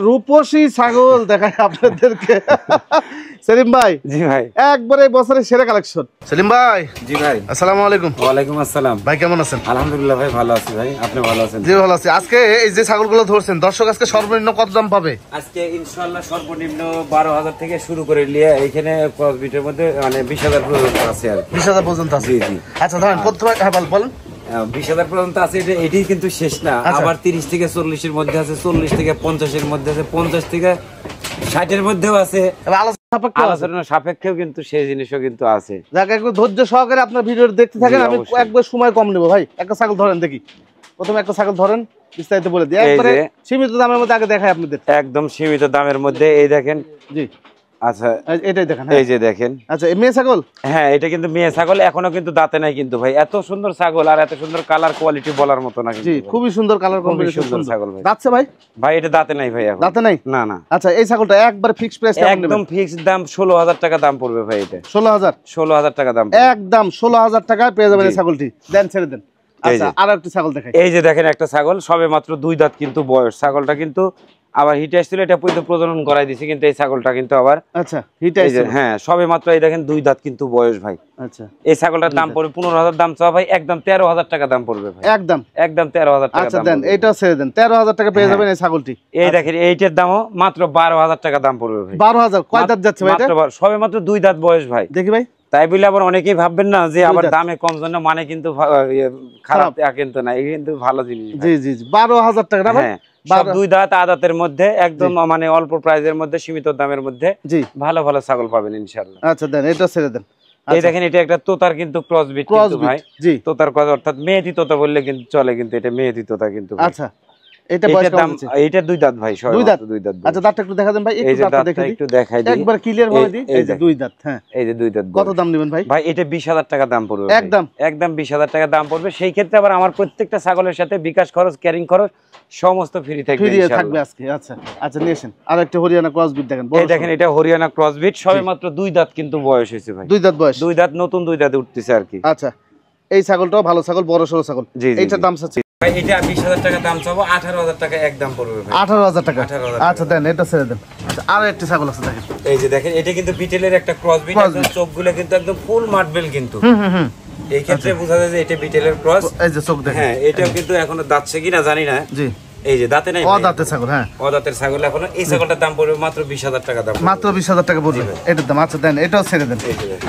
রূপসী ছাগল দেখাই আপনাদেরকে। সেলিম ভাই। জি ভাই, একবারে বছরের সেরা কালেকশন। সেলিম ভাই। জি ভাই, আসসালামু আলাইকুম। ওয়ালাইকুম আসসালাম। ভাই কেমন আছেন? আলহামদুলিল্লাহ ভাই, ভালো আছি ভাই, আপনি ভালো আছেন? জি ভালো আছি। আজকে এই যে ছাগলগুলো ধরছেন, দর্শক আজকে সর্বনিম্ন কত দাম পাবে? আজকে ইনশাআল্লাহ সর্বনিম্ন 12,000 থেকে শুরু করে নিয়ে এখানে ক্রসবিটের মধ্যে মানে 20,000 পর্যন্ত আছে আর 20,000 পর্যন্ত আছে। জি জি। আচ্ছা ধরেন প্রথমে বলেন। 20,000 পর্যন্ত আছে, এটাই কিন্তু শেষ না। আবার 30 থেকে 40 এর মধ্যে আছে, 40 থেকে 50 এর মধ্যে আছে, 50 থেকে 60 এর মধ্যেও আছে। আলোচনা সাপেক্ষেও কিন্তু সেই জিনিসও কিন্তু আছে। যাকে একটু ধৈর্য সহকারে আপনার ভিডিও দেখতে থাকেন। আমি একবার সময় কম নেব ভাই। একটা ছাগল ধরেন দেখি। প্রথমে একটা ছাগল ধরেন, বিস্তারিত বলে দিই। একবারে সীমিত দামের মধ্যে আগে দেখাই আপনাদের। একদম সীমিত দামের মধ্যে। এই দেখেন। জি আচ্ছা, এটাই দেখেন। এই যে দেখেন। আচ্ছা এই মেয়ে ছাগল? হ্যাঁ, এটা কিন্তু মেয়ে ছাগল, এখনো কিন্তু দাঁতে নাই কিন্তু ভাই। এত সুন্দর ছাগল আর এত সুন্দর কালার কোয়ালিটি বলার মতো না। জি খুবই সুন্দর কালার কম্বিনেশন, সুন্দর ছাগল ভাই। দাঁতছে ভাই? ভাই এটা দাঁতে নাই ভাই, এখন দাঁতে নাই। না না। আচ্ছা এই ছাগলটা একবার ফিক্স প্রাইস একদম ফিক্সড দাম 16,000 টাকা দাম পড়বে ভাই। এটা 16,000 টাকা দাম, একদম 16,000 টাকায় পেয়ে যাবেন এই ছাগলটি। দেন ছেড়ে দেন। আচ্ছা আর একটা ছাগল দেখাই। এই যে দেখেন একটা ছাগল, সবে মাত্র 2 দাঁত কিন্তু বয়স। ছাগলটা কিন্তু আবার হিটে আসছিল, এটা পর্যন্ত প্রজনন করাই দিছি কিন্তু এই ছাগলটা কিন্তু আবার আচ্ছা হিটে আসছে। হ্যাঁ সবে মাত্র এই দেখেন 2 দাঁত কিন্তু বয়স ভাই। আচ্ছা এই ছাগলটার দাম পড়বে 15,000 দাম চাওয়া ভাই, একদম 13,000 টাকা দাম পড়বে ভাই। একদম 13,000 টাকা। আচ্ছা দেন এইটাও ছেড়ে দেন, 13,000 টাকা পেয়ে যাবেন এই ছাগলটি। এই দেখেন এইটার দামও মাত্র 12,000 টাকা দাম পড়বে ভাই। 12,000? কয় দাঁত যাচ্ছে ভাই এটা? সবে মাত্র 2 দাঁত বয়স ভাই। দেখি ভাই। তাই বলে আবার অনেকেই ভাববেন না যে আবার দামে কম জন্য মানে কিন্তু খারাপ, কিন্তু না, এই কিন্তু ভালো জিনিস। জি জি 12,000 টাকা না ভাই? সব 2 দাঁত আদাতের মধ্যে, একদম মানে অল্প প্রাইজের মধ্যে, সীমিত দামের মধ্যে ভালো ভালো ছাগল পাবেন ইনশাআল্লাহ। আচ্ছা দেন এটা ছেড়ে দেন। এই দেখেন এটা একটা তোতার কিন্তু ক্রসবিট কিন্তু ভাই। জি তোতার ক্রস, অর্থাৎ মেয়েটি তোতা বললে কিন্তু চলে, কিন্তু এটা মেয়েটি তোতা কিন্তু। আচ্ছা এটা বয়স কেমন আছে? এটা 2 দাঁত ভাই, সব 2 দাঁত। আচ্ছা দাঁতটা একটু দেখা দেন ভাই, একটু দাঁতটা দেখে দিই, একটু দেখাই দিই একবার ক্লিয়ার ভাবে দিই। এই যে 2 দাঁত। হ্যাঁ এই যে 2 দাঁত। কত দাম নেবেন ভাই? ভাই এটা 20,000 টাকা দাম পড়বে। একদম 20,000 টাকা দাম পড়বে। সেই ক্ষেত্রে আবার আমার প্রত্যেকটা ছাগলের সাথে বিকাশ খরচ, ক্যারিং খরচ সমস্ত ফ্রি থাকবে ইনশাআল্লাহ। আজকে আচ্ছা আচ্ছা নিয়ে আসেন। আর একটা হরিয়ানা ক্রসবিট দেখেন। এই দেখেন এটা হরিয়ানা ক্রসবিট, সবে মাত্র 2 দাঁত কিন্তু বয়স হয়েছে ভাই। 2 দাঁত বয়স, 2 দাঁত, নতুন 2 দাঁত উঠতেছে আর কি। আচ্ছা এই ছাগলটাও ভালো ছাগল, বড় সরো ছাগল। এইটার দাম আছে ভাই, এটা 20,000 টাকা দাম চাবো, 18,000 টাকা একদম পড়বে ভাই। 18,000 টাকা। আচ্ছা দেন এটা ছেড়ে দেন। আচ্ছা আর একটা ছাগল আছে দেখেন। এই যে দেখেন এটা কিন্তু বিটেলের একটা ক্রসবিট, একদম চোখগুলো কিন্তু একদম ফুল মার্বেল কিন্তু। এই ক্ষেত্রে বোঝা যায় যে এটা বিটেলের ক্রস। এই যে চোখ দেখেন। হ্যাঁ এটাও কিন্তু এখনো দাঁতছে কিনা জানি না। জি এই যে দাঁতে নাই, অদাঁতের ছাগল। হ্যাঁ অদাঁতের ছাগল এখনো। এই ছাগলটার দাম পড়বে মাত্র 20,000 টাকা দাম, মাত্র 20,000 টাকা পড়বে এটার দাম। আচ্ছা দেন এটাও ছেড়ে দেন।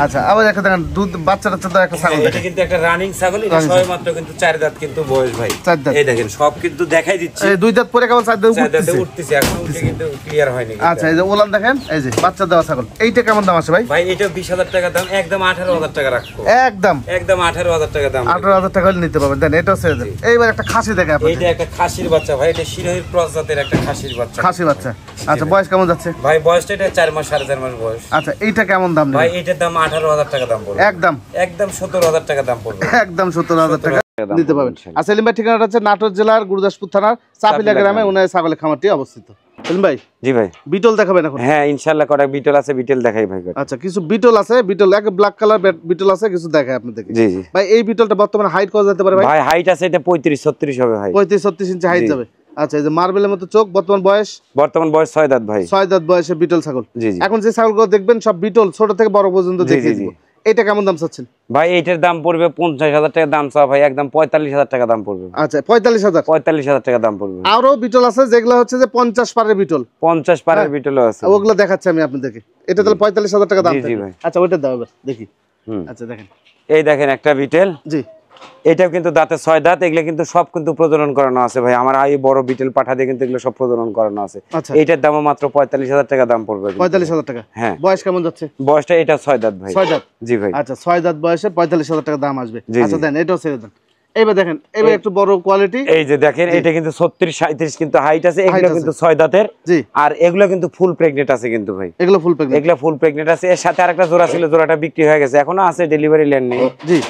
আচ্ছা আবার একটা দেখেন দুধ বাচ্চা টাচ্চা একটা ছাগল। এটা কিন্তু একটা রানিং ছাগল, এটা সবে মাত্র কিন্তু 4 দাঁত কিন্তু বয়স ভাই। 4 দাঁত। এই দেখেন সব কিন্তু দেখাই দিচ্ছে। এই 2 দাঁত পরে কেবল 4 দাঁতে উঠতেছে, এখন উঠে কিন্তু ক্লিয়ার হয়নি। আচ্ছা এই যে ওলান দেখেন, এই যে বাচ্চা দেওয়া ছাগল। এইটা কেমন দাম আছে ভাই? ভাই এটা 20,000 টাকা দাম, একদম 18,000 টাকা রাখবো। একদম 18,000 টাকা দাম, 18,000 টাকা নিতে পারবেন। দেন এটাও ছেড়ে দেন। এইবার একটা খাসি দেখেন আপনি। এইটা একটা খাসির বাচ্চা ভাই, এটা শিরোহির জাতের একটা খাসির বাচ্চা। খাসি বাচ্চা। আচ্ছা বয়স কেমন যাচ্ছে ভাই? বয়সটা এটা 4 মাস 4.5 মাস বয়স। আচ্ছা এইটা কেমন দাম ভাই? এটার দাম 18,000 টাকা দাম পড়বে। একদম 17,000 টাকা দাম পড়বে। একদম 17,000 টাকা নিতে পারবেন। আর সেলিম ভাই ঠিকানাটা হচ্ছে নাটোর জেলার গুরুদাসপুর থানার চাপিলা গ্রামে উনার ছাগলের খামারটি অবস্থিত। সেলিম ভাই। জি ভাই। বিটল দেখাবেন এখন? হ্যাঁ ইনশাআল্লাহ কটা বিটল আছে, বিটল দেখাই ভাই। আচ্ছা কিছু বিটল আছে, বিটল এক ব্ল্যাক কালার বিটল আছে, কিছু দেখাই আপনাদেরকে। জি জি ভাই। এই বিটলটা বর্তমানে হাইট কত যেতে পারে ভাই? ভাই হাইট আছে এটা 35-36 হবে ভাই। 35-36 ইঞ্চি হাইট যাবে। আচ্ছা এই যে মার্বেলের মতো চোখ, বর্তমান বয়স 6 দাঁত ভাই। 6 দাঁত বয়সে বিটল ছাগল। এখন যে ছাগলগুলো দেখবেন সব বিটল, ছোট থেকে বড় পর্যন্ত দেখিয়ে দিব। এটা কেমন দাম চাচ্ছেন ভাই? এইটার দাম পড়বে 50,000 টাকা দাম চাও ভাই, একদম 45,000 টাকা দাম পড়বে। আচ্ছা 45,000 টাকা দাম পড়বে। আরো বিটল আছে যেগুলো হচ্ছে যে 50 পারের বিটল, 50 পারের বিটলও আছে, ওগুলো দেখাচ্ছি আমি আপনাদেরকে। এটা তাহলে 45,000 টাকা দাম। জি ভাই। আচ্ছা ওইটা দাও এবার দেখি। আচ্ছা দেখেন এই দেখেন একটা বিটেল। জি এটাও কিন্তু দাঁতে 6 দাঁত। এগুলো কিন্তু সব কিন্তু প্রজনন করানো আছে ভাই, আমার এই বড় বিটেল পাঠা দিয়ে কিন্তু এগুলো সব প্রজনন করানো আছে। এইটার দাম মাত্র 45,000 টাকা দাম পড়বে। 45,000 টাকা। হ্যাঁ বয়স কেমন যাচ্ছে? বয়সটা এটা 6 দাঁত ভাই। 6 দাঁত। জি ভাই। আচ্ছা 6 দাঁত বয়সে 45,000 টাকা দাম আসবে। আচ্ছা দেন এটাও ছেড়ে দেন। এবার দেখেন এবার একটু বড় কোয়ালিটি। এই যে দেখেন এটা কিন্তু 36-37 কিন্তু হাইট আছে। এগুলো কিন্তু 6 দাঁতের। জি আর এগুলো কিন্তু ফুল প্রেগনেন্ট আছে কিন্তু ভাই। এগুলো ফুল প্রেগনেন্ট, এগুলো ফুল প্রেগনেন্ট আছে। এর সাথে আরেকটা জোড়া ছিল, জোড়াটা বিক্রি হয়ে গেছে, এখনো আছে, ডেলিভারি লেন নেই। জি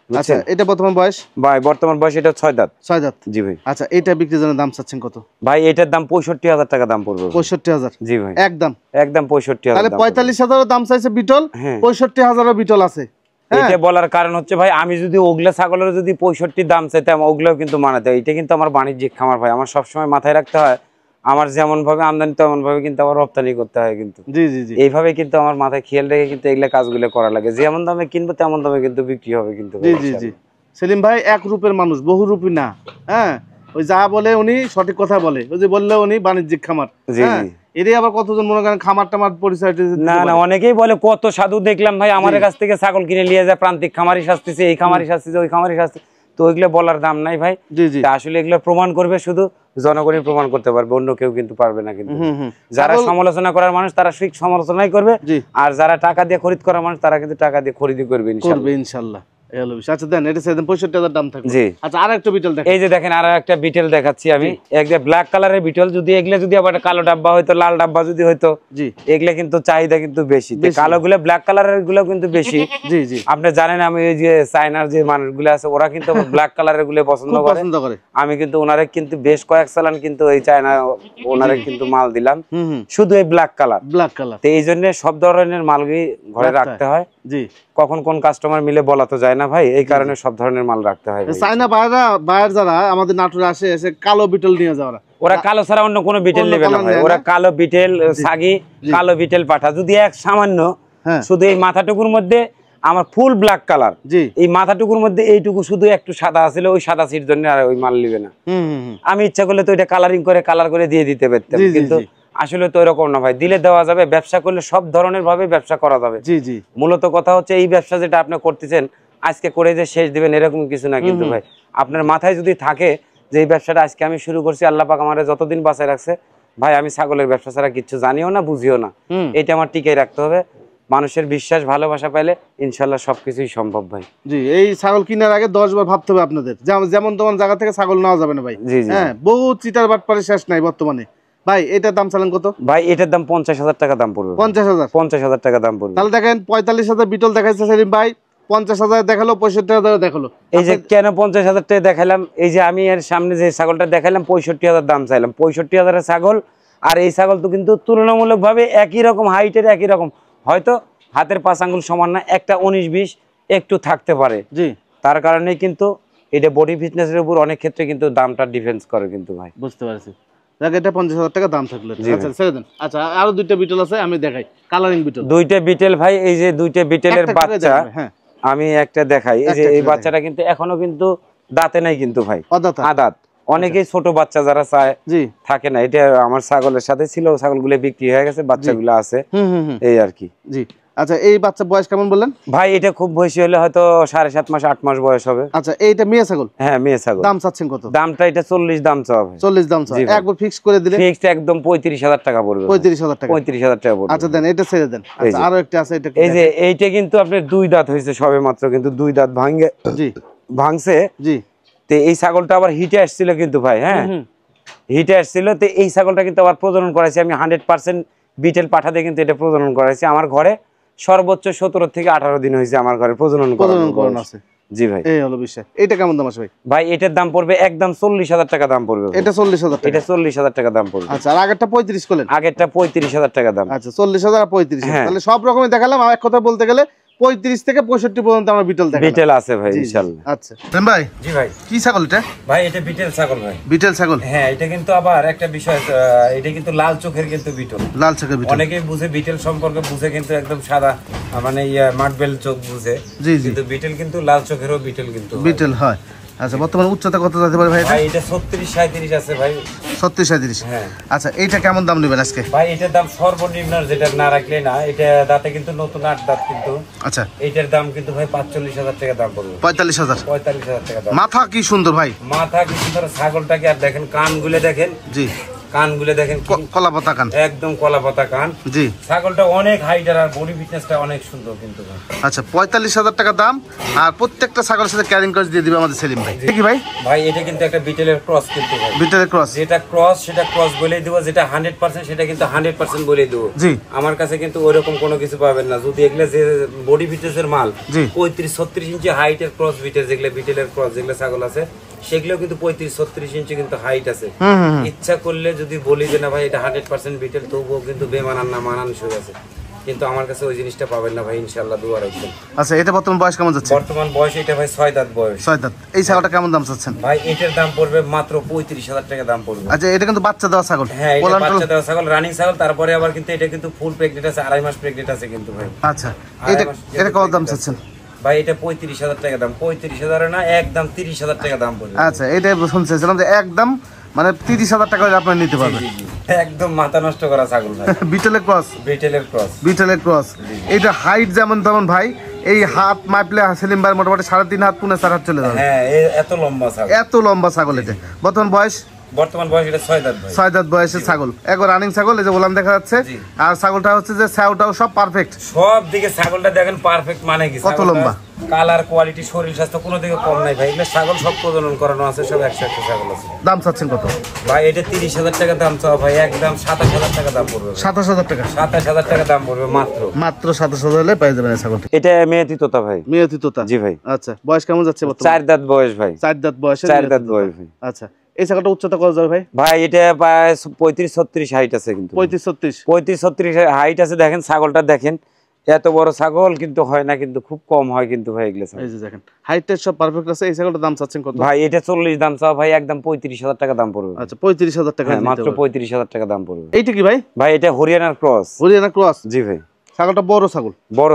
আচ্ছা এটা বর্তমান বয়স ভাই? বর্তমান বয়স এটা 6 দাঁত। 6 দাঁত। জি ভাই। আচ্ছা এটা বিক্রির জন্য দাম চাচ্ছেন কত ভাই? এটার দাম 65,000 টাকা দাম পড়বে। 65,000? জি ভাই। একদম 65,000। তাহলে 45,000 দাম চাইছে বিটল, 65,000 বিটল আছে। এটা বলার কারণ হচ্ছে ভাই আমি যদি ওগুলা ছাগলের যদি 65 দাম চাইতাম ওগুলাও কিন্তু মানাতে হয়। এটা কিন্তু আমার বাণিজ্যিক খামার ভাই, আমার সবসময় মাথায় রাখতে হয় আমার যেমন ভাবে আমদানি তেমন ভাবে কিন্তু আমার রপ্তানি করতে হয় কিন্তু। জি জি জি, এইভাবে কিন্তু আমার মাথায় খেয়াল রেখে কিন্তু এগুলা কাজগুলো করা লাগে, যেমন দামে কিনবো তেমন দামে কিন্তু বিক্রি হবে কিন্তু। জি জি জি, সেলিম ভাই এক রূপের মানুষ, বহুরূপী না। হ্যাঁ, ওই যা বলে উনি সঠিক কথা বলে, ওই যে বললে উনি বাণিজ্যিক খামার। জি জি, এরই আবার কতজন মনে করেন খামার টামার পরিচয় না না, অনেকেই বলে কত সাধু দেখলাম ভাই আমার কাছ থেকে ছাগল কিনে নিয়ে যায়, প্রান্তিক খামারি শাস্তিছে, এই খামারি শাস্তিছে, ওই খামারি শাস্তি, তো ওইগুলো বলার দাম নাই ভাই। আসলে এগুলো প্রমাণ করবে শুধু জনগণই প্রমাণ করতে পারবে, অন্য কেউ কিন্তু পারবে না কিন্তু। যারা সমালোচনা করার মানুষ তারা ঠিক সমালোচনাই করবে, আর যারা টাকা দিয়ে খরিদ করার মানুষ তারা কিন্তু টাকা দিয়ে খরিদই করবে ইনশাআল্লাহ। আচ্ছা দেন, এটা 65,000 দাম থাকে। জি, আচ্ছা আরেকটা বিটল দেখেন, এই যে দেখেন আরেকটা বিটল দেখাচ্ছি আমি, একটা ব্ল্যাক কালারের বিটল। যদি এগুলা যদি আবার কালো ডাব্বা হয়তো, লাল ডাব্বা যদি হয়তো, জি এগুলা কিন্তু চাহিদা কিন্তু বেশি, কালো গুলো ব্ল্যাক কালারের গুলো কিন্তু বেশি। জি জি, আপনি জানেন আমি এই যে চায়নার যে মানুষগুলো আছে ওরা কিন্তু ব্ল্যাক কালারের গুলো পছন্দ করে। আমি কিন্তু ওনারে কিন্তু বেশ কয়েক চালান কিন্তু এই চায়না ওনারে কিন্তু মাল দিলাম, শুধু এই ব্ল্যাক কালার। তো এই জন্য সব ধরনের মালই ঘরে রাখতে হয়। জি, কখন কোন কাস্টমার মিলে বলা তো যায় না ভাই, এই কারণে সব ধরনের মাল রাখতে হয়। চায়না বায়ার যারা আমাদের নাটোরে আসে, এসে কালো বিটল নিয়ে যাওয়া, ওরা কালো ছাড়া অন্য কোনো বিটেল নেবে না ভাই। ওরা কালো বিটেল, সাগি, কালো বিটেল পাঠা, যদি এক সামান্য শুধু এই মাথাটুকুর মধ্যে আমার ফুল ব্ল্যাক কালার, এই মাথাটুকুর মধ্যে এইটুকু শুধু একটু সাদা আছে, ওই সাদা সিট জন্য আর ওই মাল নিবে না। আমি ইচ্ছা করলে তো এটা কালারিং করে কালার করে দিয়ে দিতে পারতাম, কিন্তু আসলে তো এরকম না ভাই, দিলে দেওয়া যাবে। ব্যবসা করলে সব ধরনের ভাবে ব্যবসা করা যাবে। জি জি, মূলত কথা হচ্ছে এই ব্যবসা যেটা আপনি করতেছেন আজকে করে যে শেষ দিবেন এরকম কিছু না কিন্তু ভাই। আপনার মাথায় যদি থাকে যে এই ব্যবসাটা আজকে আমি শুরু করছি, আল্লাহ পাক আমারে যতদিন বাঁচায় রাখছে ভাই, আমি ছাগলের ব্যবসা ছাড়া কিছু জানিও না, বুঝিও না, এটা আমার টিকে রাখতে হবে। মানুষের বিশ্বাস ভালোবাসা পাইলে ইনশাল্লাহ সবকিছুই সম্ভব ভাই। জি, এই ছাগল কেনার আগে 10 বার ভাবতে হবে আপনাদের, যেমন তেমন জায়গা থেকে ছাগল নেওয়া যাবে না ভাই। জি জি, হ্যাঁ, বহু চিটার বাটপারে শেষ নাই বর্তমানে। ভাই এটার দাম চালান কত? ভাই এটার দাম 50,000 টাকা দাম পড়বে। 50,000 টাকা দাম পড়বে। তাহলে দেখেন 45,000 বিটল দেখাইছে সেলিম ভাই, 50,000 দেখালো, 65,000 দেখালো। এই যে কেন 50,000 টাকা দেখালাম, এই যে আমি এর সামনে যে ছাগলটা দেখালাম 65,000 দাম চাইলাম, 65,000 এর ছাগল। আর এই ছাগল তো কিন্তু তুলনামূলক ভাবে একই রকম হাইটের, একই রকম, হয়তো হাতের 5 আঙ্গুল সমান না, একটা 19-20 একটু থাকতে পারে। জি, তার কারণে কিন্তু এটা বডি ফিটনেসের উপর অনেক ক্ষেত্রে কিন্তু দামটা ডিফেন্স করে কিন্তু ভাই। বুঝতে পারছি। এটা 50,000 টাকা দাম থাকলো। আচ্ছা ছেড়ে দেন। আচ্ছা আরো দুইটা বিটল আছে, আমি দেখাই কালারিং বিটল। দুইটা বিটেল ভাই, এই যে দুইটা বিটেলের বাচ্চা আমি একটা দেখাই। এই যে এই বাচ্চাটা কিন্তু এখনো কিন্তু দাঁতে নাই কিন্তু ভাই, আদাত। অনেকেই ছোট বাচ্চা যারা চায় থাকে না, এটা আমার ছাগলের সাথে ছিল, ছাগলগুলো বিক্রি হয়ে গেছে, বাচ্চাগুলো আছে এই আর কি। জি, আচ্ছা এই বাচ্চা বয়স কেমন বললেন ভাই? এটা খুব বয়সী হলে হয়তো 7.5 মাস 8 মাস বয়স হবে। আচ্ছা এইটা মেয়ে ছাগল? হ্যাঁ মেয়ে ছাগল। দাম চাচ্ছেন কত? দামটা এটা 40 দাম চাওয়া ভাই। 40 দাম চাওয়া, একবার ফিক্স করে দিলে? ফিক্সড একদম 35,000 টাকা পড়বে। 35,000 টাকা? 35,000 টাকা পড়বে। আচ্ছা দেন, এটা ছেড়ে দেন। আচ্ছা আরো একটা আছে, এটা এই যে এইটা কিন্তু আপনার 2 দাঁত হয়েছে সবে মাত্র, কিন্তু 2 দাঁত ভাঙে, জি ভাঙছে। জি, তো এই ছাগলটা আবার হিটে আসছিল কিন্তু ভাই। হ্যাঁ হিটে আসছিল, তো এই ছাগলটা কিন্তু আবার প্রজনন করাইছি আমি 100% বিটেল পাঠাতে, কিন্তু এটা প্রজনন করাইছি আমার ঘরে। সর্বোচ্চ 17 থেকে 18 দিন হয়েছে আমার ঘরে প্রজনন করানো আছে। জি ভাই, এই হলো বিষয়। এটা কেমন দাম আছে ভাই? ভাই এটার দাম পড়বে একদম 40,000 টাকা দাম পড়বে। এটা 40,000 টাকা? এটা 40,000 টাকা দাম পড়বে। আচ্ছা আর আগেরটা 35 করলেন? আগেরটা 35,000 টাকা দাম। আচ্ছা 40,000 আর 35,000, তাহলে সব রকমই দেখালাম। এক কথা বলতে গেলে 35 থেকে 65 পর্যন্ত আমার বিটল দেখালাম। বিটল আছে ভাই ইনশাআল্লাহ। আচ্ছা দেন ভাই। জি ভাই, কি ছাগল এটা? ভাই এটা বিটল ছাগল ভাই। বিটল ছাগল? হ্যাঁ, এটা কিন্তু আবার একটা বিষয়, এটা কিন্তু লাল চোখের কিন্তু বিটল। লাল চোখের বিটল অনেকেই বুঝে, বিটল সম্পর্কে বুঝে কিন্তু একদম সাদা, মানে মার্বেল চোখ বুঝে, কিন্তু বিটল কিন্তু লাল চোখেরও বিটল কিন্তু বিটল হয়। আচ্ছা বর্তমানে উচ্চতা কত যেতে পারে ভাই? ভাই এটা 36-37 আছে ভাই। 36-37? হ্যাঁ। আচ্ছা এইটা কেমন দাম নেবেন আজকে? ভাই এটার দাম সর্বনিম্ন, যেটা না রাখলে না, এটা দাঁতে কিন্তু নতুন 8 দাঁত কিন্তু। আচ্ছা এইটার দাম কিন্তু ভাই 45,000 টাকা দাম পড়বে। 45,000? 45,000 টাকা দাম। মাথা কি সুন্দর ভাই, মাথা কি সুন্দর, ছাগলটাকে আর দেখেন কানগুলো দেখেন। জি, কানগুলো দেখেন, কলাপাতা কান, একদম কলাপাতা কান। জি, ছাগলটা অনেক হাইটার আর বডি ফিটনেসটা অনেক সুন্দর কিন্তু। আচ্ছা 45,000 টাকা দাম, আর প্রত্যেকটা ছাগলের সাথে ক্যারিং কস্ট দিয়ে দিবে আমাদের সেলিম ভাই। কি ভাই? ভাই এটা কিন্তু একটা বিটেলের ক্রস কিন্তু ভাই। বিটেলের ক্রস? যেটা ক্রস সেটা ক্রস বলেই দেব, যেটা 100% সেটা কিন্তু 100% বলেই দেব। জি, আমার কাছে কিন্তু ওইরকম কোনো কিছু পাবেন না। যদি এগুলা যে বডি ফিটনেসের মাল 35-36 ইঞ্চি হাইটের ক্রস বিটেল, যেগুলো বিটেলের ক্রস যেগুলো ছাগল আছে সেগুলো কিন্তু 35-36 ইঞ্চি কিন্তু হাইট আছে। ইচ্ছা করলে যদি বলি যে না ভাই এটা 100% বিটেল, তবুও কিন্তু বেমানান না মানানসই আছে। কিন্তু আমার কাছে ওই জিনিসটা পাবেন না ভাই, ইনশাআল্লাহ দোয়া রাখবেন। আচ্ছা, এটা বর্তমান বয়স কেমন যাচ্ছে? বর্তমান বয়স এটা ভাই 6 দাঁত বয়স। 6 দাঁত। এই ছাগলটা কেমন দাম চাচ্ছেন? ভাই এটার দাম পড়বে মাত্র 35,000 টাকা দাম পড়বে। আচ্ছা, এটা কিন্তু বাচ্চা দেওয়া ছাগল। হ্যাঁ, এটা বাচ্চা দেওয়া ছাগল, রানিং ছাগল। তারপরে আবার কিন্তু এটা কিন্তু ফুল প্রেগনেন্ট আছে, 2.5 মাস প্রেগনেন্ট আছে কিন্তু ভাই। আচ্ছা, এটা কত দাম চাচ্ছেন? ভাই এটা 35,000 টাকা দাম। 35,000 না, একদম 30,000 টাকা দাম পড়বে। আচ্ছা, এটা শুনছিলাম যে একদম মানে 30,000 টাকা আপনি নিতে পারবেন। একদম মাথা নষ্ট করা ছাগল ভাই। বিটেলের ক্রস। বিটেলের ক্রস। এটা হাইট যেমন তেমন ভাই, এই হাত মাপলে সেলিম ভাই মোটামুটি 3.5 হাত 4.5 হাত চলে যাবে। হ্যাঁ, এত লম্বা ছাগল। এত লম্বা ছাগল এটা। বর্তমান বয়স এটা 6 দাঁত ভাই। 6 দাঁত বয়সের ছাগল, একবার রানিং ছাগল। এই যে ওলান দেখা যাচ্ছে। আর ছাগলটা হচ্ছে যে ছাউটাও সব পারফেক্ট, সব দিকে ছাগলটা দেখেন পারফেক্ট। মানে কি কত লম্বা, কালার, কোয়ালিটি, শরীর স্বাস্থ্য কোনো দিকে কম নাই ভাই। এগুলো ছাগল সব প্রজনন করানো আছে, সব 101 ছাগল আছে। দাম চাচ্ছেন কত ভাই? এটা 30,000 টাকা দাম চাও ভাই, একদম 27,000 টাকা দাম পড়বে। 27,000 টাকা? 27,000 টাকা দাম পড়বে মাত্র 27,000 হলে পেয়ে যাবেন ছাগলটা। এটা মেয়েতি তোতা ভাই। মেয়েতি তোতা, জি ভাই। আচ্ছা, বয়স কেমন যাচ্ছে বর্তমানে? 4 দাঁত বয়স ভাই। 4 দাঁত বয়স। 4 দাঁত বয়স ভাই। আচ্ছা, এই ছাগলটা উচ্চতা কত যাবে ভাই? ভাই এটা প্রায় 35-36 হাইট আছে কিন্তু। 35-36 হাইট আছে। দেখেন ছাগলটা দেখেন, এত বড় ছাগল কিন্তু হয় না, কিন্তু খুব কম হয় কিন্তু ভাই এগুলো। এই যে দেখেন হাইটটা সব পারফেক্ট আছে। এই ছাগলটার দাম চাচ্ছেন কত ভাই? এটা 40 দাম চাও ভাই, একদম 35,000 টাকা দাম পড়বে। আচ্ছা, 35,000 টাকা, মাত্র 35,000 টাকা দাম পড়বে। এইটা কি ভাই? ভাই এটা হরিয়ানার ক্রস। জি ভাই। ছাগলটা বড়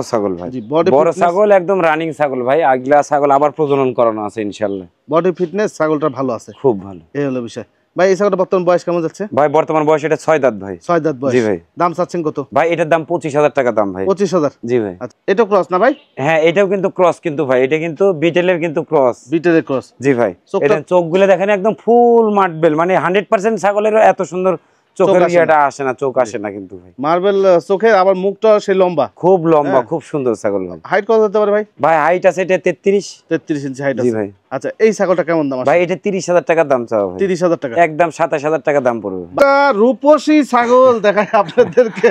ছাগল ভাই। বড় ছাগল, একদম রানিং ছাগল ভাই। আগলা ছাগল আবার প্রজনন করানো আছে ইনশাআল্লাহ। বডি ফিটনেস ছাগলটা ভালো আছে, খুব ভালো। এই হলো বিষয় ভাই। এই ছাগলটা বর্তমান বয়স কেমন যাচ্ছে? ভাই বর্তমান বয়স এটা 6 দাঁত ভাই। 6 দাঁত বয়স। জি ভাই। দাম চাচ্ছেন কত? ভাই এটার দাম 25,000 টাকা দাম ভাই। 25,000? জি ভাই। আচ্ছা, এটা ক্রস না ভাই? হ্যাঁ, এটাও কিন্তু ক্রস কিন্তু ভাই। এটা কিন্তু বিটেলের কিন্তু ক্রস। বিটেলের ক্রস। জি ভাই। এটা চোখগুলো দেখেন একদম ফুল মার্বেল, মানে 100% ছাগলেরও এত সুন্দর চোখের ইয়েটা আসে না, চোখ আসে না কিন্তু ভাই। মার্বেল চোখে, আবার মুখটা সেই লম্বা, খুব লম্বা, খুব সুন্দর ছাগল ভাই। হাইট কত হতে পারে ভাই? ভাই হাইট আছে এটা 33 ইঞ্চি হাইট আছে। জি ভাই। আচ্ছা, এই ছাগলটা কেমন দাম আছে? ভাই এটা 30,000 টাকা দাম চাও ভাই। 30,000 টাকা? একদম 27,000 টাকা দাম পড়বে। রূপসী ছাগল দেখায় আপনাদেরকে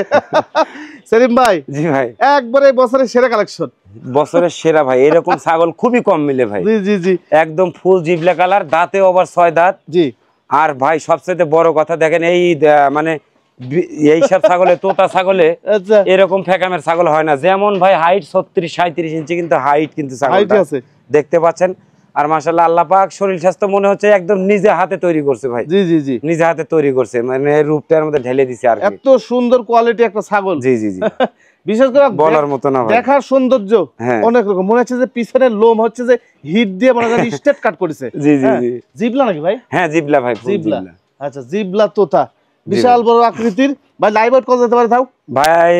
সেলিম ভাই। জি ভাই। একবারে বছরের সেরা কালেকশন, বছরের সেরা ভাই। এরকম ছাগল খুবই কম মিলে ভাই। জি। একদম ফুল জিবলা কালার, দাঁতে ওভার 6 দাঁত। জি। আর ভাই সবচেয়ে বড় কথা দেখেন, এই মানে এইসব ছাগলে, তোতা ছাগলে এরকম ফেকামের ছাগল হয় না। যেমন ভাই হাইট 36-37 ইঞ্চি কিন্তু হাইট, কিন্তু ছাগলটা দেখতে পাচ্ছেন। আর মাশাআল্লাহ আল্লাহ পাক শরীর স্বাস্থ্য মনে হচ্ছে একদম নিজে হাতে তৈরি করছে ভাই। জি। নিজে হাতে তৈরি করছে, মানে রূপটার মধ্যে ঢেলে দিছে। আর এত সুন্দর কোয়ালিটি একটা ছাগল। জি। বিশেষ করে বলার মতো না ভাই, দেখার সৌন্দর্য অনেক রকম। মনে হচ্ছে যে পিছনের লোম হচ্ছে যে হিট দিয়ে মনে হয় স্ট্রেট কাট করেছে। জি। জিবলা নাকি ভাই? হ্যাঁ, জিবলা ভাই। জিবলা। আচ্ছা, জিবলা তোতা, বিশাল বড় আকৃতির ভাই। লাইভ ওয়েট কত যেতে পারে তাও? ভাই